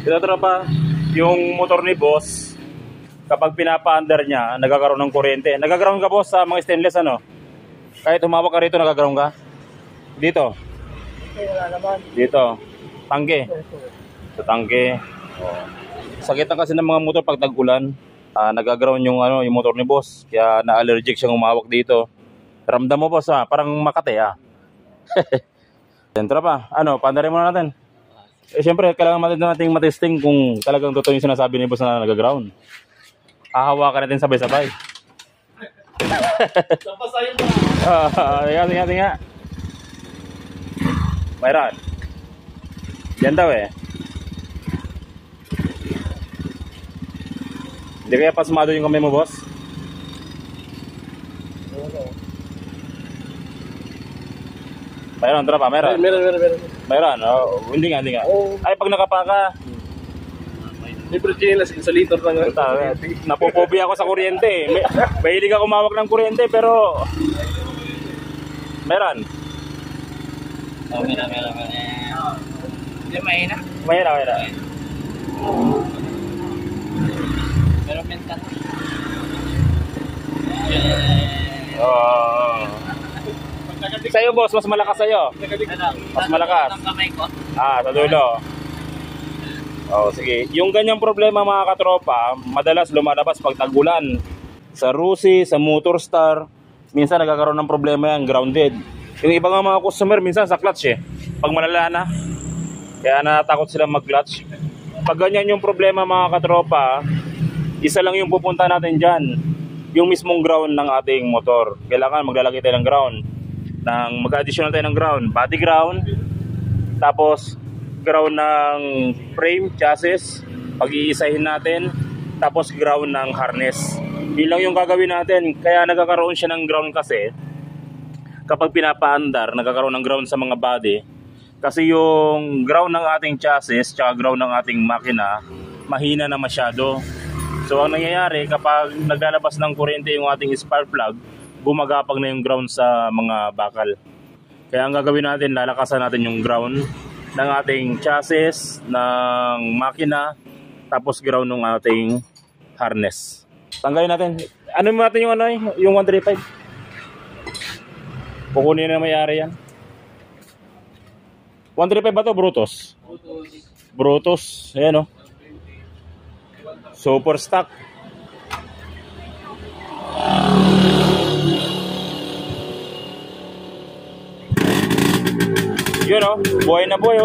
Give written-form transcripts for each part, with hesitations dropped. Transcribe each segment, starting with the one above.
Ito tropa, yung motor ni boss, kapag pinapa-under niya, nagkakaroon ng kuryente. Nagaground ka boss sa mga stainless ano? Kahit humawak ka rito, nagaground ka? Dito? Wala naman. Dito. Tangke. Sa tangke. Oh. Sakitan kasi ng mga motor pag tag-ulan. Nagaground yung, yung motor ni boss. Kaya na-allergic siyang humawak dito. Ramdam mo boss parang Makati Yan tropa, pandarin muna natin. Siyempre, kailangan natin matesting kung talagang totoo yung sinasabi ni boss na nagaground. Hahawakan natin sabay-sabay. Napasayin mo. Tingnan. Mayroon. Yan daw Hindi kaya pasmado yung kamay mo, boss? Mayroon, tropa, mayroon. Mayroon, hindi nga. Ay, pag nakapaka. Libre chinelas, insulator lang. Napopobi ako sa kuryente. Mahilig ako kumawak ng kuryente, pero meron. Meron. Hindi, mahina. Mahina. Pero mental. Sa'yo, boss, mas malakas sa'yo. Mas malakas. Sa dulo. Sige. Yung ganyang problema mga katropa, madalas lumalabas pag tag-ulan. Sa Rusi, sa Motorstar, minsan nagkakaroon ng problema yan, grounded. Yung iba nga mga customer, minsan sa clutch pag malala na, kaya natakot sila mag-clutch. Pag ganyan yung problema mga katropa, isa lang yung pupunta natin dyan, yung mismong ground ng ating motor. Kailangan maglalagay tayo ng ground. Mag-additional tayo ng ground, body ground, tapos ground ng frame, chassis, pag-iisahin natin, tapos ground ng harness. Yun lang yung gagawin natin. Kaya nagkakaroon siya ng ground kasi kapag pinapaandar, nagkakaroon ng ground sa mga body. Kasi yung ground ng ating chassis tsaka ground ng ating makina, mahina na masyado. So ang nangyayari, kapag naglalabas ng kuryente yung ating spark plug, gumagapag na yung ground sa mga bakal. Kaya ang gagawin natin, lalakasan natin yung ground ng ating chassis, ng makina, tapos ground ng ating harness. Tanggalin natin. Ano natin yung 135? Kukunin na may-ari yan. 135 ba to? Brutus. Ayan Super stock. Yun buhay na buhay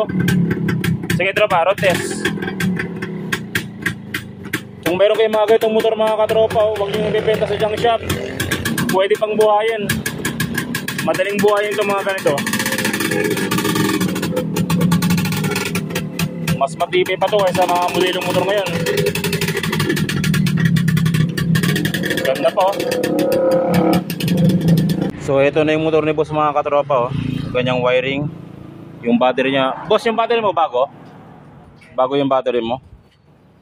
Sige tropa, road test. Kung meron kayong mga ganitong motor mga katropa, huwag nyo ibibenta sa junk shop. Pwede pang buhayin. Madaling buhayin itong mga ganito. Mas matibay pa to sa mga modelong motor ngayon. Ganda pa So ito na yung motor ni boss mga katropa Ganyang wiring. Yung battery niya. Boss, yung battery mo bago? Bago yung battery mo.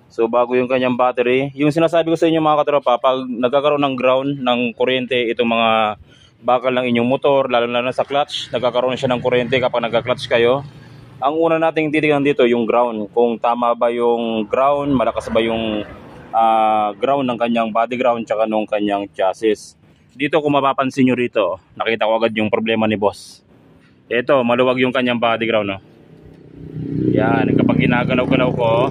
So bago yung kanyang battery. Yung sinasabi ko sa inyo mga katropa, pag nagkakaroon ng ground ng kuryente itong mga bakal ng inyong motor, lalo na sa clutch, nagkakaroon siya ng kuryente kapag nagka-clutch kayo. Ang una nating titignan dito yung ground. Kung tama ba yung ground, malakas ba yung ground ng kanyang body ground tsaka nung kanyang chassis. Dito kung mapapansin nyo rito, nakita ko agad yung problema ni boss. Ito, maluwag yung kanyang body ground Yan, kapag ginagalaw-galaw ko,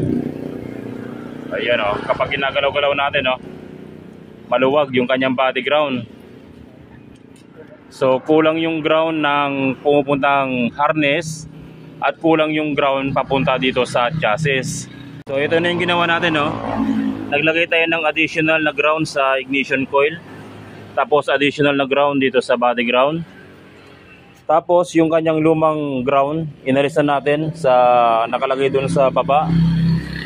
ayan kapag ginagalaw-galaw natin maluwag yung kanyang body ground. So kulang yung ground ng pumupuntang harness at kulang yung ground papunta dito sa chassis. So ito na yung ginawa natin Naglagay tayo ng additional na ground sa ignition coil. Tapos additional na ground dito sa body ground. Tapos yung kanyang lumang ground, inalisan natin sa nakalagay doon sa baba.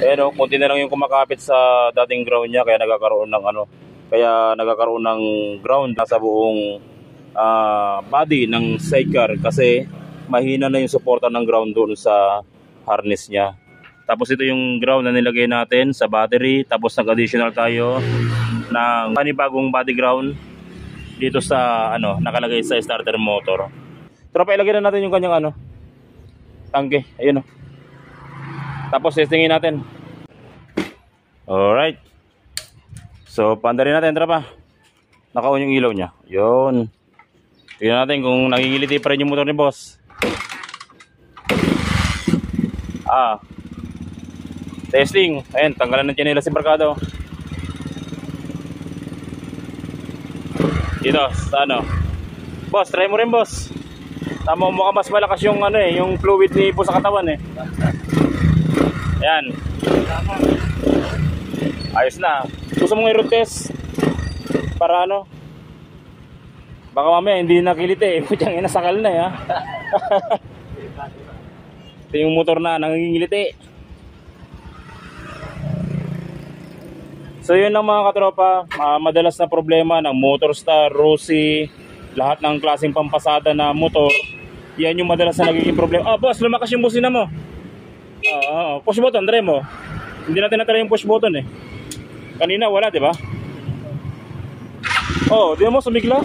Ayan konti na lang yung kumakapit sa dating ground niya kaya nagkakaroon ng ground sa buong body ng sidecar kasi mahina na yung suporta ng ground doon sa harness niya. Tapos ito yung ground na nilagay natin sa battery. Tapos nag-additional tayo ng panibagong body ground dito sa nakalagay sa starter motor. Tropa, ilagay na natin yung kanyang tangke. Ayun Tapos testingin natin. Alright. So, paandarin natin, tropa. Naka-on yung ilaw niya. Yun. Tingnan natin kung nangingiliti pa rin yung motor ni boss. Testing. Ayan, tanggalan ng tsinelas si Barkado. Dito, sa ano. Boss, try mo rin, boss. Tama mo, mas malakas yung ano eh, yung fluid ni po sa katawan eh. Ayan. Ayos na. Gusto mong i-road test? Para ano? Baka mamaya hindi nakiliti eh. Putyang inasakal na eh ha. Ito yung motor na nangingiliti. So yun lang mga katropa, madalas na problema ng Motorstar, Rossi, lahat ng klaseng pampasada na motor. Yan yung madalas na nagiging problema. Boss, lumakas yung busina mo. Push button, try mo. Hindi natin natry yung push button eh. Kanina wala, di ba? Di mo sumigla.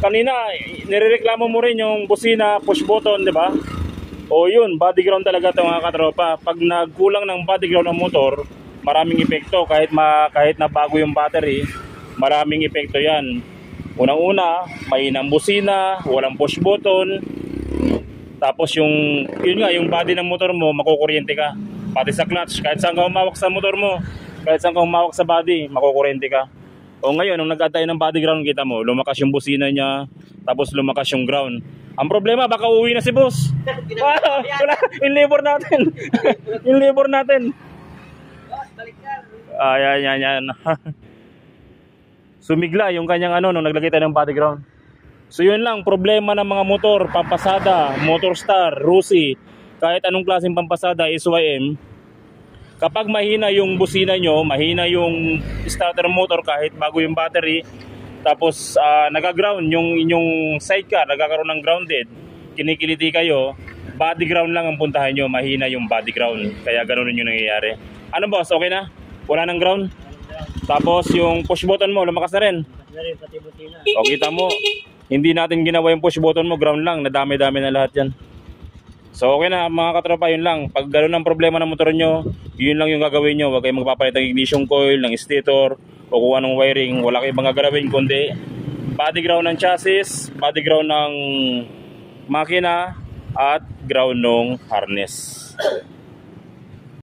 Kanina nirereklamo mo rin yung busina, push button, di ba? Yun, body ground talaga ito mga katropa. Pag nagkulang ng body ground ng motor, maraming epekto. Kahit na bago yung battery, maraming epekto yan. Unang-una, mahinang busina, walang push button. Tapos yun nga, yung body ng motor mo, makukuryente ka. Pati sa clutch, kahit saan ka humawak sa motor mo, kahit saan ka humawak sa body, makukuryente ka. Ngayon, nung nag-add tayo ng body ground, kita mo, lumakas yung busina niya, tapos lumakas yung ground. Ang problema, baka uwi na si boss. Wala, yung labor natin. Yung labor natin. Yan. Sumigla yung kanyang nung naglagay tayo ng body ground. So yun lang, problema ng mga motor, pampasada, Motorstar, Rossi, kahit anong klaseng pampasada, SYM. Kapag mahina yung busina nyo, mahina yung starter motor kahit bago yung battery, tapos nagaground yung inyong sidecar, nagkakaroon ng grounded, kinikiliti kayo, body ground lang ang puntahan nyo, mahina yung body ground. Kaya ganoon yung nangyayari. Ano boss, okay na? Wala nang ground? Tapos yung push button mo, lumakas na rin. O kita mo, hindi natin ginawa yung push button mo, ground lang, nadami-dami na lahat yan. So okay na mga katropa, yun lang. Pag gano'n ang problema ng motor nyo, yun lang yung gagawin nyo. Huwag kayong magpapalit ng ignition coil, ng stator, o kung anong wiring. Wala kayong mga gagawin kundi body ground ng chassis, body ground ng makina, at ground ng harness.